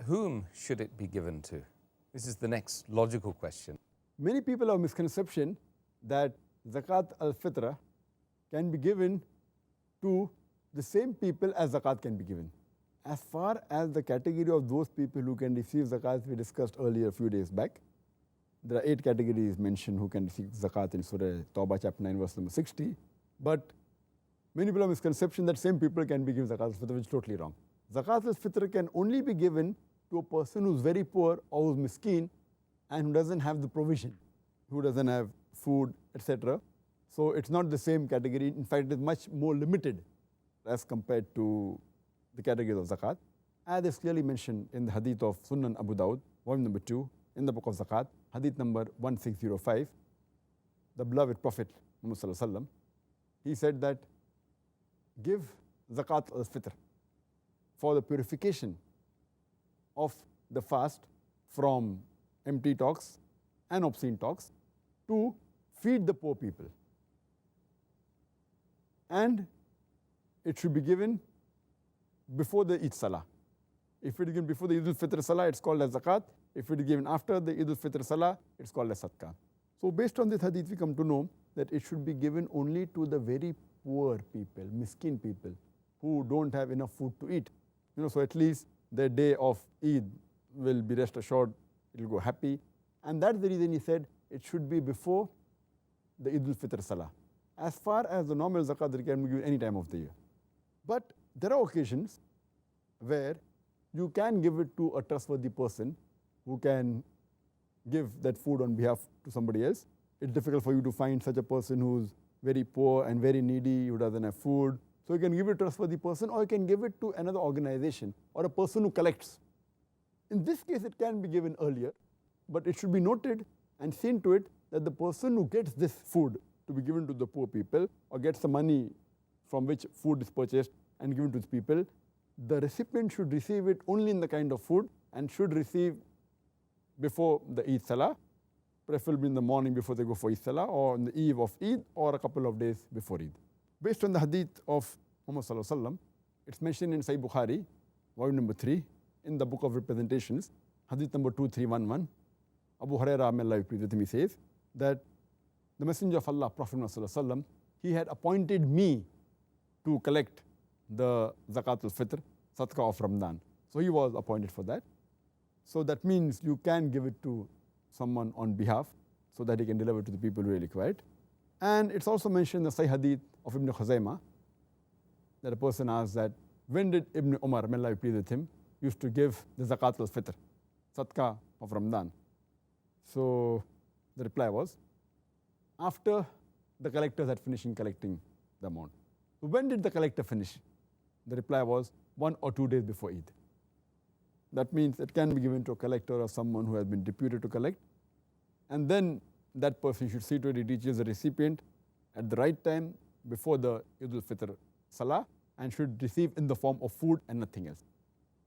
whom should it be given to? This is the next logical question. Many people have a misconception that zakat al-fitra can be given to the same people as zakat can be given. As far as the category of those people who can receive zakat, we discussed earlier a few days back. There are 8 categories mentioned who can receive zakat in Surah Tawbah chapter 9 verse number 60. But many people have a misconception that same people can be given zakat al-fitr, which is totally wrong. Zakat al-fitr can only be given to a person who's very poor or who's miskeen and who doesn't have the provision, who doesn't have food, etc. So it's not the same category. In fact, it's much more limited as compared to the categories of zakat. As is clearly mentioned in the hadith of Sunan Abu Dawud, volume number 2, in the book of zakat, hadith number 1605, the beloved Prophet Muhammad Sallallahu Alaihi Wasallam, he said that give zakat al-fitr for the purification of the fast from empty talks and obscene talks to feed the poor people. And it should be given before the Eid Salah. If it is given before the Eid al-Fitr Salah, it's called as zakat. If it is given after the Eid al-Fitr Salah, it's called as sadaqah. So based on this hadith, we come to know that it should be given only to the very poor people, miskin people, who don't have enough food to eat. So at least their day of Eid will be rest assured, it will go happy. And that's the reason he said it should be before the Eid al-Fitr Salah. As far as the normal zakat, it can be given any time of the year. But there are occasions where you can give it to a trustworthy person who can give that food on behalf to somebody else. It's difficult for you to find such a person who's very poor and very needy, who doesn't have food. So you can give it to a trustworthy person, or you can give it to another organization or a person who collects. In this case, it can be given earlier, but it should be noted and seen to it that the person who gets this food to be given to the poor people, or gets the money from which food is purchased and given to the people, the recipient should receive it only in the kind of food and should receive before the Eid Salah, preferably in the morning before they go for Eid Salah, or on the eve of Eid, or a couple of days before Eid. Based on the hadith of Muhammad Sallallahu Alaihi Wasallam, it's mentioned in Sahih Bukhari, volume number 3, in the book of representations, hadith number 2311. Abu Hurairah, may Allah be pleased with him, he says that the Messenger of Allah, Prophet Muhammad Sallallahu Alaihi Wasallam, he had appointed me to collect the zakat al-fitr, sadaqah of Ramadan. So he was appointed for that. So that means you can give it to someone on behalf so that he can deliver to the people who really require it. And it's also mentioned in the Sahih hadith of Ibn Khuzaymah that a person asked that, when did Ibn Umar, may Allah be pleased with him, used to give the zakat al-fitr, sadaqah of Ramadan? So the reply was, after the collectors had finished collecting the amount. So when did the collector finish? The reply was 1 or 2 days before Eid. That means it can be given to a collector or someone who has been deputed to collect. And then that person should see to it he reaches the recipient at the right time before the Eid al-Fitr Salah and should receive in the form of food and nothing else.